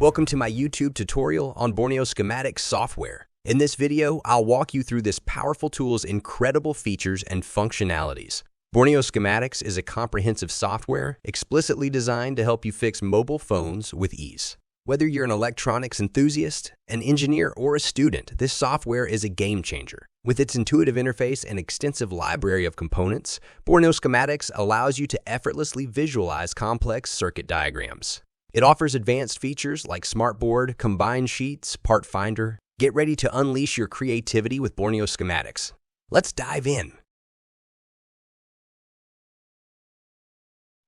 Welcome to my YouTube tutorial on Borneo Schematics software. In this video, I'll walk you through this powerful tool's incredible features and functionalities. Borneo Schematics is a comprehensive software explicitly designed to help you fix mobile phones with ease. Whether you're an electronics enthusiast, an engineer, or a student, this software is a game changer. With its intuitive interface and extensive library of components, Borneo Schematics allows you to effortlessly visualize complex circuit diagrams. It offers advanced features like smartboard, combined sheets, Partfinder. Get ready to unleash your creativity with Borneo Schematics. Let's dive in.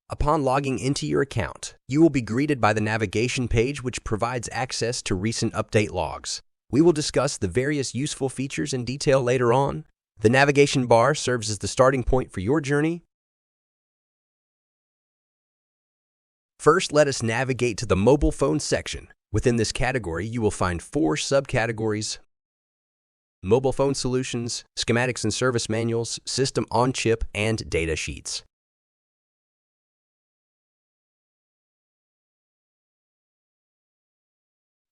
Upon logging into your account, you will be greeted by the navigation page, which provides access to recent update logs. We will discuss the various useful features in detail later on. The navigation bar serves as the starting point for your journey. First, let us navigate to the mobile phone section. Within this category, you will find 4 subcategories: mobile phone solutions, schematics and service manuals, system on chip, and data sheets.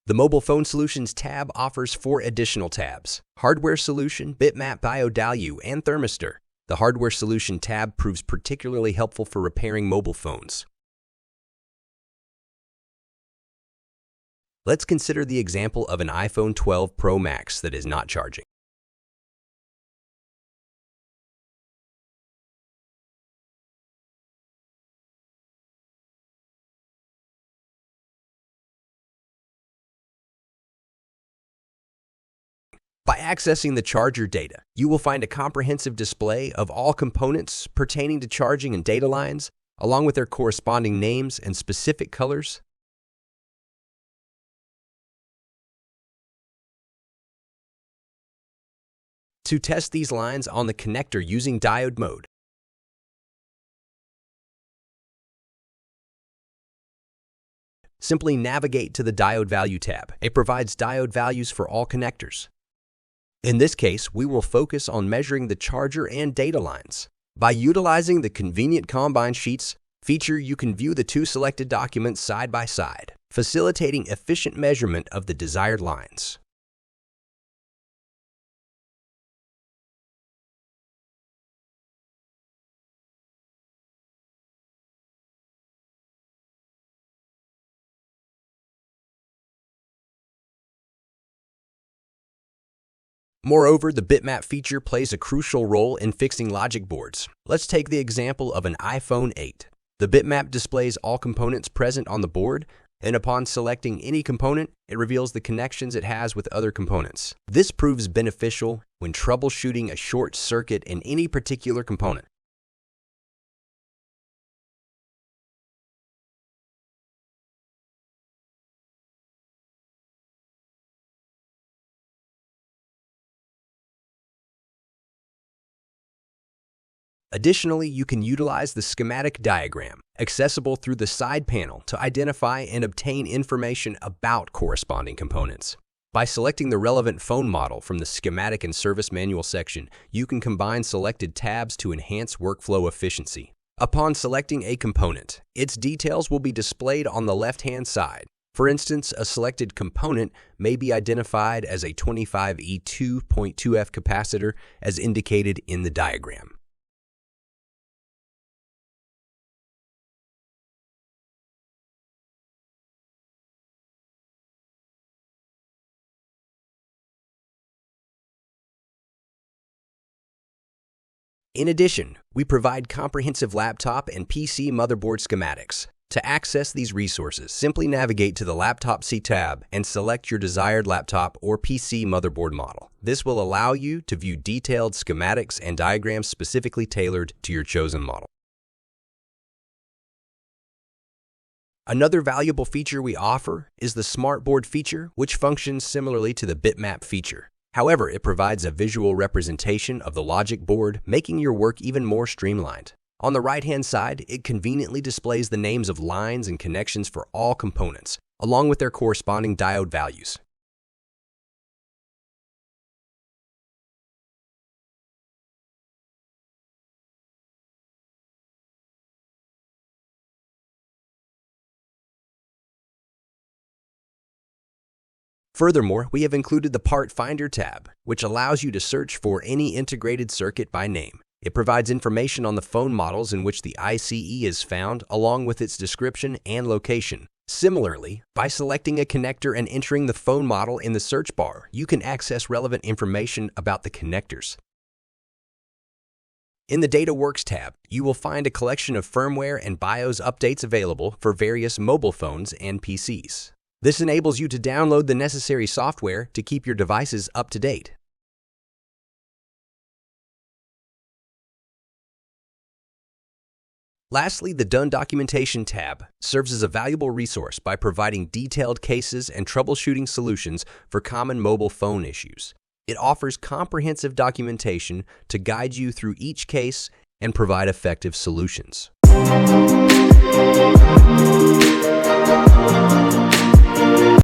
The Mobile Phone Solutions tab offers 4 additional tabs: Hardware Solution, Bitmap, Diode, and Thermistor. The Hardware Solution tab proves particularly helpful for repairing mobile phones. Let's consider the example of an iPhone 12 Pro Max that is not charging. By accessing the charger data, you will find a comprehensive display of all components pertaining to charging and data lines, along with their corresponding names and specific colors. To test these lines on the connector using diode mode, simply navigate to the Diode Value tab. It provides diode values for all connectors. In this case, we will focus on measuring the charger and data lines. By utilizing the convenient combined sheets feature, you can view the 2 selected documents side by side, facilitating efficient measurement of the desired lines. Moreover, the bitmap feature plays a crucial role in fixing logic boards. Let's take the example of an iPhone 8. The bitmap displays all components present on the board, and upon selecting any component, it reveals the connections it has with other components. This proves beneficial when troubleshooting a short circuit in any particular component. Additionally, you can utilize the schematic diagram, accessible through the side panel, to identify and obtain information about corresponding components. By selecting the relevant phone model from the schematic and service manual section, you can combine selected tabs to enhance workflow efficiency. Upon selecting a component, its details will be displayed on the left-hand side. For instance, a selected component may be identified as a 25E2.2F capacitor, as indicated in the diagram. In addition, we provide comprehensive laptop and PC motherboard schematics. To access these resources, simply navigate to the Laptop C tab and select your desired laptop or PC motherboard model. This will allow you to view detailed schematics and diagrams specifically tailored to your chosen model. Another valuable feature we offer is the smartboard feature, which functions similarly to the bitmap feature. However, it provides a visual representation of the logic board, making your work even more streamlined. On the right-hand side, it conveniently displays the names of lines and connections for all components, along with their corresponding diode values. Furthermore, we have included the Partfinder tab, which allows you to search for any integrated circuit by name. It provides information on the phone models in which the ICE is found, along with its description and location. Similarly, by selecting a connector and entering the phone model in the search bar, you can access relevant information about the connectors. In the Data Works tab, you will find a collection of firmware and BIOS updates available for various mobile phones and PCs. This enables you to download the necessary software to keep your devices up to date. Lastly, the Done Documentation tab serves as a valuable resource by providing detailed cases and troubleshooting solutions for common mobile phone issues. It offers comprehensive documentation to guide you through each case and provide effective solutions.